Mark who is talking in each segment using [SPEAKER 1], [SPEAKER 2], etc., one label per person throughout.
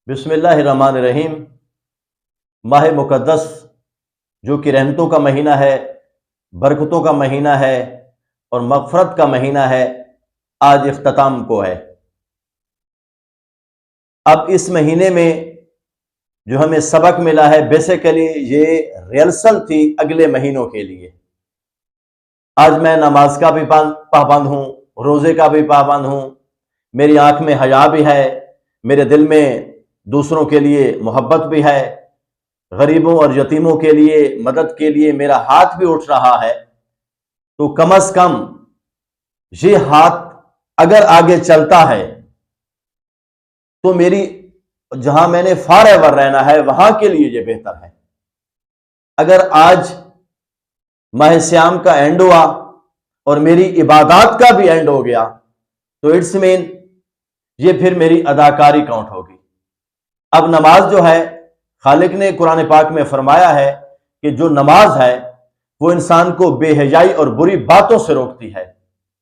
[SPEAKER 1] بسم اللہ الرحمن الرحیم۔ ماہ مقدس جو کہ رحمتوں کا مہینہ ہے، برکتوں کا مہینہ ہے اور مغفرت کا مہینہ ہے، آج اختتام کو ہے۔ اب اس مہینے میں جو ہمیں سبق ملا ہے، بیسیکلی یہ ریہرسل تھی اگلے مہینوں کے لیے۔ آج میں نماز کا بھی پابند ہوں، روزے کا بھی پابند ہوں، میری آنکھ میں حیا بھی ہے، میرے دل میں دوسروں کے لیے محبت بھی ہے، غریبوں اور یتیموں کے لیے مدد کے لیے میرا ہاتھ بھی اٹھ رہا ہے۔ تو کم از کم یہ ہاتھ اگر آگے چلتا ہے تو میری جہاں میں نے فار ایور رہنا ہے وہاں کے لیے یہ بہتر ہے۔ اگر آج ماہ سیام کا اینڈ ہوا اور میری عبادات کا بھی اینڈ ہو گیا تو اٹس مین یہ پھر میری اداکاری کاؤنٹ ہوگی۔ اب نماز جو ہے، خالق نے قرآن پاک میں فرمایا ہے کہ جو نماز ہے وہ انسان کو بے حیائی اور بری باتوں سے روکتی ہے۔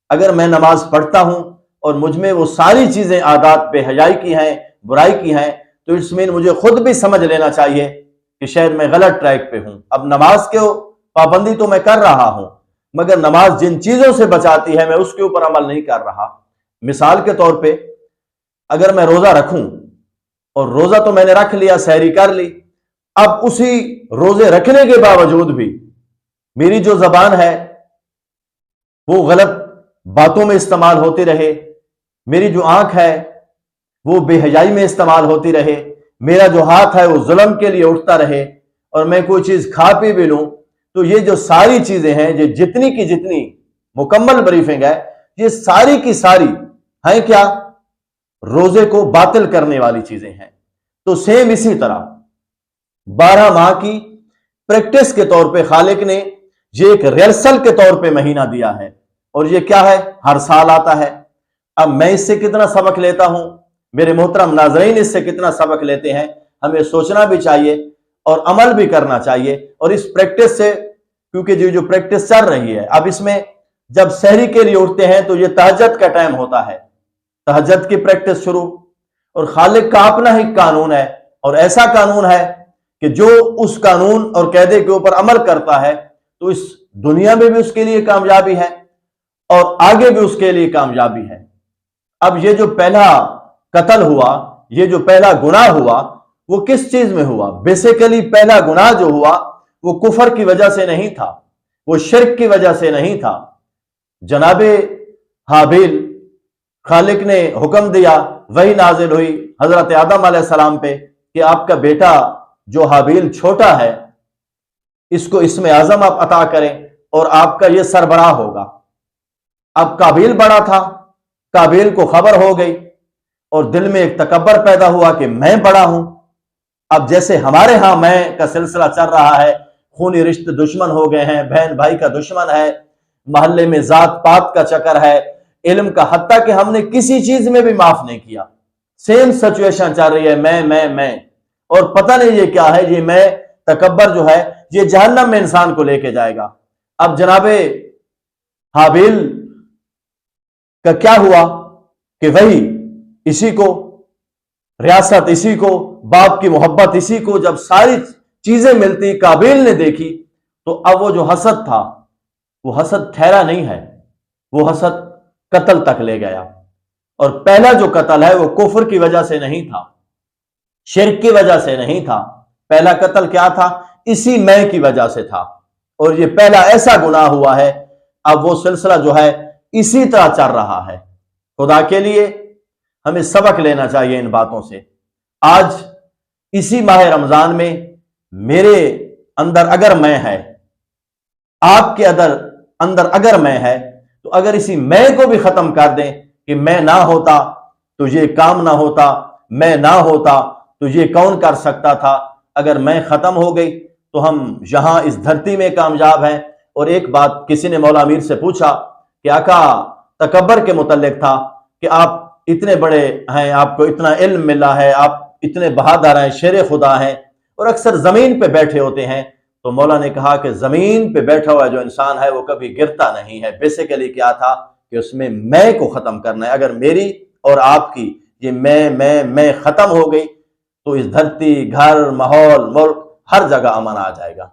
[SPEAKER 1] اگر میں نماز پڑھتا ہوں اور مجھ میں وہ ساری چیزیں عادات بے حیائی کی ہیں، برائی کی ہیں، تو اس میں مجھے خود بھی سمجھ لینا چاہیے کہ شاید میں غلط ٹریک پہ ہوں۔ اب نماز کے پابندی تو میں کر رہا ہوں، مگر نماز جن چیزوں سے بچاتی ہے میں اس کے اوپر عمل نہیں کر رہا۔ مثال کے طور پہ اگر میں روزہ رکھوں اور روزہ تو میں نے رکھ لیا، سحری کر لی، اب اسی روزے رکھنے کے باوجود بھی میری جو زبان ہے وہ غلط باتوں میں استعمال ہوتی رہے، میری جو آنکھ ہے وہ بے حیائی میں استعمال ہوتی رہے، میرا جو ہاتھ ہے وہ ظلم کے لیے اٹھتا رہے، اور میں کوئی چیز کھا پی بھی لوں، تو یہ جو ساری چیزیں ہیں، یہ جتنی کی جتنی مکمل بریفنگ ہے، یہ ساری کی ساری ہیں کیا؟ روزے کو باطل کرنے والی چیزیں ہیں۔ تو سیم اسی طرح 12 ماہ کی پریکٹس کے طور پہ خالق نے یہ ایک ریہرسل کے طور پہ مہینہ دیا ہے، اور یہ کیا ہے؟ ہر سال آتا ہے۔ اب میں اس سے کتنا سبق لیتا ہوں، میرے محترم ناظرین اس سے کتنا سبق لیتے ہیں، ہمیں سوچنا بھی چاہیے اور عمل بھی کرنا چاہیے۔ اور اس پریکٹس سے، کیونکہ جو پریکٹس چل رہی ہے، اب اس میں جب سحری کے لیے اٹھتے ہیں تو یہ تہجد کا ٹائم ہوتا ہے، تہجد کی پریکٹس شروع، اور خالق کا اپنا ہی قانون ہے، اور ایسا قانون ہے کہ جو اس قانون اور قاعدے کے اوپر عمل کرتا ہے تو اس دنیا میں بھی اس کے لیے کامیابی ہے اور آگے بھی اس کے لیے کامیابی ہے۔ اب یہ جو پہلا قتل ہوا، یہ جو پہلا گناہ ہوا، وہ کس چیز میں ہوا؟ بیسیکلی پہلا گناہ جو ہوا وہ کفر کی وجہ سے نہیں تھا، وہ شرک کی وجہ سے نہیں تھا۔ جناب حابیل، خالق نے حکم دیا، وہی نازل ہوئی حضرت آدم علیہ السلام پہ کہ آپ کا بیٹا جو حابیل چھوٹا ہے، اس کو اسم اعظم آپ عطا کریں اور آپ کا یہ سربراہ ہوگا۔ اب قابیل بڑا تھا، قابیل کو خبر ہو گئی اور دل میں ایک تکبر پیدا ہوا کہ میں بڑا ہوں۔ اب جیسے ہمارے ہاں میں کا سلسلہ چل رہا ہے، خونی رشتے دشمن ہو گئے ہیں، بہن بھائی کا دشمن ہے، محلے میں ذات پات کا چکر ہے، علم کا، حتیٰ کہ ہم نے کسی چیز میں بھی معاف نہیں کیا۔ سیم سچویشن چل رہی ہے، میں اور پتہ نہیں یہ کیا ہے، یہ میں تکبر جو ہے یہ جہنم میں انسان کو لے کے جائے گا۔ اب جناب حابیل کا کیا ہوا کہ وہی اسی کو ریاست، اسی کو باپ کی محبت، اسی کو جب ساری چیزیں ملتی قابیل نے دیکھی تو اب وہ جو حسد تھا وہ حسد ٹھہرا نہیں ہے، وہ حسد قتل تک لے گیا۔ اور پہلا جو قتل ہے وہ کفر کی وجہ سے نہیں تھا، شرک کی وجہ سے نہیں تھا، پہلا قتل کیا تھا؟ اسی میں کی وجہ سے تھا، اور یہ پہلا ایسا گناہ ہوا ہے۔ اب وہ سلسلہ جو ہے اسی طرح چل رہا ہے۔ خدا کے لیے ہمیں سبق لینا چاہیے ان باتوں سے۔ آج اسی ماہ رمضان میں میرے اندر اگر میں ہے، آپ کے اندر اگر میں ہے، تو اگر اسی میں کو بھی ختم کر دیں کہ میں نہ ہوتا تو یہ کام نہ ہوتا، میں نہ ہوتا تو یہ کون کر سکتا تھا، اگر میں ختم ہو گئی تو ہم یہاں اس دھرتی میں کامیاب ہیں۔ اور ایک بات کسی نے مولا امیر سے پوچھا کہ آقا، تکبر کے متعلق تھا کہ آپ اتنے بڑے ہیں، آپ کو اتنا علم ملا ہے، آپ اتنے بہادر ہیں، شیر خدا ہیں، اور اکثر زمین پہ بیٹھے ہوتے ہیں۔ تو مولا نے کہا کہ زمین پہ بیٹھا ہوا جو انسان ہے وہ کبھی گرتا نہیں ہے۔ بیسیکلی کیا تھا کہ اس میں کو ختم کرنا ہے۔ اگر میری اور آپ کی یہ میں ختم ہو گئی تو اس دھرتی، گھر، ماحول، ملک ہر جگہ امن آ جائے گا۔